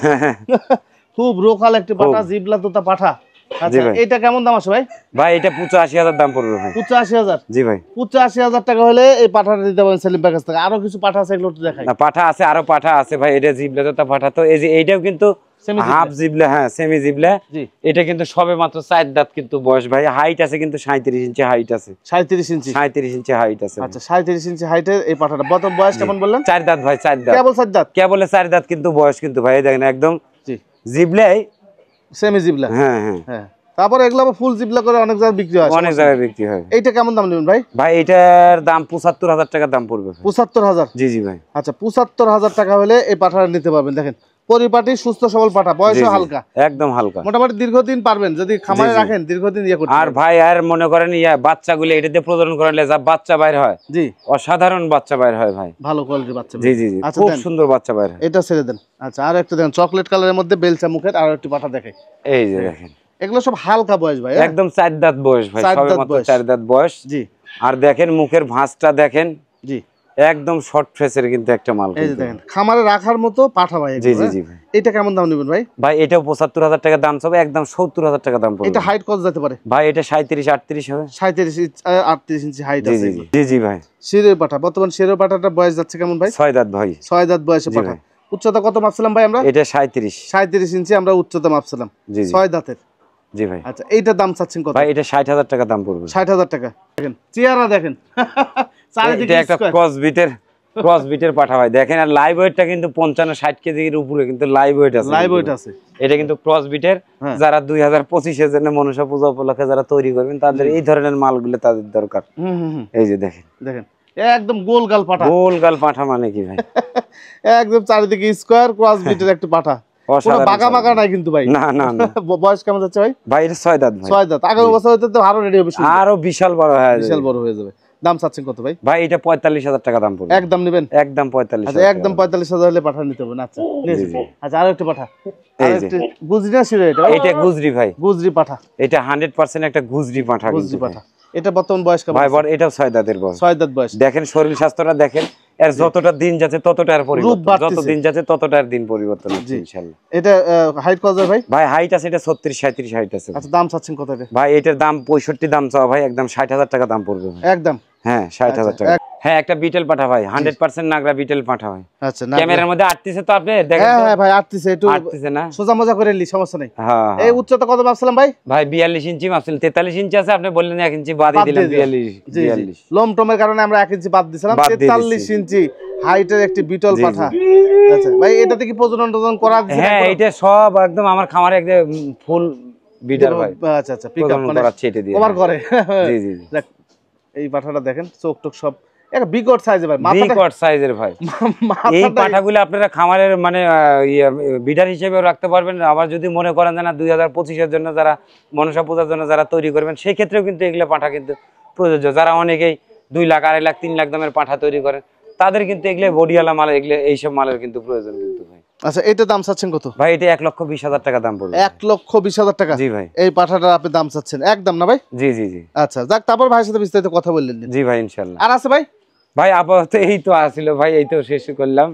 খুব রোখাল একটা পাঠা, জিবলা তোতা পাঠা। আচ্ছা, এটা কেমন দাম আছে ভাই? ভাই এটা 85,000 দাম পড়বে ভাই। 85,000? জি ভাই। 85,000 টাকা হলে এই পাঠাটা দিতে পারেন সেলিম ভাইয়ের কাছ থেকে। আরো কিছু পাঠা আছে, এগুলো একটু দেখাই। না, পাঠা আছে, আরো পাঠা আছে ভাই। এটা জিবলা তোতা পাঠা তো। এই যে এইটাও কিন্তু হাফ জিবলা। হ্যাঁ, সেমি জিবলা। এটা কিন্তু সবে মাত্র 4 দাঁত কিন্তু বয়স ভাই। হাইট আছে কিন্তু 37 ইঞ্চি হাইট আছে। 37 ইঞ্চি? 37 ইঞ্চি হাইট আছে। আচ্ছা, 37 ইঞ্চি হাইটের এই পাঠাটা। বর্তমান বয়স কেমন বললেন? 4 দাঁত ভাই। 4 দাঁত। কেবল 4 দাঁত? কেবল 4 দাঁত কিন্তু বয়স কিন্তু ভাই। দেখেন একদম জিবলাই, সেমি জিবলা। হ্যাঁ হ্যাঁ হ্যাঁ। তারপর এগুলো ফুল জিবলা করে অনেক জায়গায় বিক্রি হয়। অনেক জায়গায় বিক্রি হয়। এইটা কেমন দাম নেবেন ভাই? ভাই এটার দাম 75,000 টাকা দাম পড়বে। 75,000? জি জি ভাই। আচ্ছা, 75,000 টাকা হলে এই পাঠাটা নিতে পারবেন। দেখেন পরিপাটি সুস্থ সবল পাঠা, বয়সও হালকা, একদম হালকা। মোটামুটি দীর্ঘদিন পারবেন যদি খামারে রাখেন, দীর্ঘদিন ইয়ে করতে। আর ভাই আর মনে করেন বাচ্চাগুলো এটাতে প্রজনন করালে যা বাচ্চা বাইর হয়, জি অসাধারণ বাচ্চা বাইর হয় ভাই। ভালো কোয়ালিটির বাচ্চা। জি জি জি, খুব সুন্দর বাচ্চা বাইর হয়। এটা ছেড়ে দেন। আচ্ছা, আর একটা দেখেন চকলেট কালারের মধ্যে বেলচা মুখের আর একটু পাঠা দেখে। এই যে দেখেন, এগুলো সব হালকা বয়স ভাই। একদম 4 দাঁত বয়স ভাই, সবেমাত্র 4 দাঁত বয়স। জি। আর দেখেন মুখের ভাঁজটা দেখেন। জি, একদম শর্ট ফেসের কিন্তু একটা মাল। এই যে দেখেন খামারে রাখার মতো পাঠা ভাই। জি জি জি ভাই। এটা কেমন দাম নেবেন ভাই? ভাই এটাও 75,000 টাকা দাম হবে, একদম 70,000 টাকা দাম পড়বে। এটা হাইট কত যেতে পারে ভাই? এটা 37 38 হবে। 37 38 ইঞ্চি হাইট আছে। জি জি ভাই। শিরের পাঠা। বর্তমান শিরের পাঠাটা বয়স যাচ্ছে কেমন ভাই? 6 দাঁত ভাই। 6 দাঁত বয়সে পাঠা। উচ্চতা কত মাপছিলাম ভাই আমরা? এটা 37 ইঞ্চি আমরা উচ্চতা মাপছিলাম। 6 দাঁতের। জি ভাই। আচ্ছা, এইটার দাম চাচ্ছেন কত ভাই? এটা 60,000 টাকা দাম পড়বে। 60,000 টাকা। দেখেন চেহারা দেখেন, চারিদিকে একটা ক্রস বিটের পাঠা ভাই। দেখেন আর লাইভ ওয়েটটা কিন্তু 55-60 কেজির উপরে কিন্তু লাইভ ওয়েট আছে। লাইভ ওয়েট আছে। এটা কিন্তু ক্রস বিটের। যারা 2025 এর জন্য মনসা পূজা উপলক্ষে যারা তৈরি করবেন তাদের এই ধরনের মালগুলো তাদের দরকার। এই যে দেখেন একদম গোলগাল পাঠা। গোলগাল পাঠা মানে কি ভাই? একদম চারিদিকে স্কয়ার ক্রস বিটের একটা পাঠা। কোনো বাঁকা বাঁকা নাই কিন্তু ভাই। না না না। বয়স কেমন যাচ্ছে ভাই? ভাই এটা 6 দাঁত ভাই। 6 দাঁত। আগামী বছর হইতে তো আরো রেডি হবে, আরো বিশাল বড় হয়ে যাবে। বিশাল বড় হয়ে যাবে। দাম চাচ্ছেন কত ভাই? ভাই এটা 45,000 টাকা দাম পড়বে। একদম নেবেন? একদম 45,000। আচ্ছা, একদম 45,000 হলে পাঠা নিতে হবে না? আচ্ছা আচ্ছা, আরো একটা পাঠা। গুজরি না শিরো? এটা গুজরি ভাই। গুজরি পাঠা। এটা 100% একটা গুজরি পাঠা। গুজরি পাঠা। এটা বর্তমান বয়স কেমন? ভাই এটাও 6 দাঁতের বয়স। 6 দাঁত বয়স। দেখেন শরীর স্বাস্থ্যটা দেখেন, এর যতটা দিন যাচ্ছে ততটা আর পরিবর্তন, যত দিন যাচ্ছে ততটা আর দিন পরিবর্তন হচ্ছে ইনশাআল্লাহ। এটা হাইট কত ভাই? ভাই হাইট আছে এটা 36 37 হাইট আছে। আচ্ছা দাম চাচ্ছেন কত এটা? ভাই এটার দাম 65 দাম চাও ভাই, একদম 60,000 টাকা দাম পড়বে একদম। হ্যাঁ 60,000 টাকা। হ্যাঁ একটা বিটেল পাঠা ভাই, 100% নাগরা বিটেল পাঠা ভাই। আচ্ছা ক্যামেরার মধ্যে আটতিছে তো আপনি দেখেন। হ্যাঁ ভাই আটতিছে, একটু আটতিছে না, সোজা মজা করে নিলি, সমস্যা নাই। হ্যাঁ এই উচ্চতা কত ভাবছিলাম ভাই? ভাই 42 ইঞ্চি ভাবছিলাম, 43 ইঞ্চি আছে, আপনি বললেন 1 ইঞ্চি বাদই দিলাম 42। লোম টোমের কারণে আমরা 1 ইঞ্চি বাদ দিছিলাম, 43 ইঞ্চি হাইটের একটি বিটল পাঠা। আচ্ছা ভাই এটাতে কি প্রজনন টজন করা দিছেন? হ্যাঁ এটা সব একদম আমার খামারে একদম ফুল বিটার ভাই। আচ্ছা আচ্ছা পিকআপ মানে করাচ্ছে এটা দিয়ে কভার করে। জি জি দেখ এই পাঠাটা দেখেন, চোখ টোক সব একটা বিকট সাইজের ভাই, মাথাটা বিকট সাইজের ভাই। এই পাঠাগুলো আপনারা খামারের মানে বিডার হিসেবেও রাখতে পারবেন, আবার যদি মনে করেন না 2025 এর জন্য যারা মনসা পূজার জন্য যারা তৈরি করবেন সেই ক্ষেত্রেও কিন্তু এগুলো পাঠা কিন্তু প্রযোজ্য। যারা অনেকেই 2 লাখ 2.5 লাখ 3 লাখ দামের পাঠা তৈরি করেন তাদের কিন্তু এগুলো বডিওয়ালা মাল, এগুলো এইসব মালের কিন্তু প্রয়োজন কিন্তু ভাই। আচ্ছা এটা দাম চাচ্ছেন কত ভাই? এটা 1,20,000 টাকা দাম পড়বে। 1,20,000 টাকা? জি ভাই। এই পাঠাটা আপনি দাম চাচ্ছেন একদম না ভাই? জি জি জি। আচ্ছা যাক, তারপর ভাইয়ের সাথে বিস্তারিত কথা বললেন। জি ভাই ইনশাআল্লাহ। আর আছে ভাই? ভাই আপাতত এই তো আসছিল ভাই, এই তো শেষ করলাম।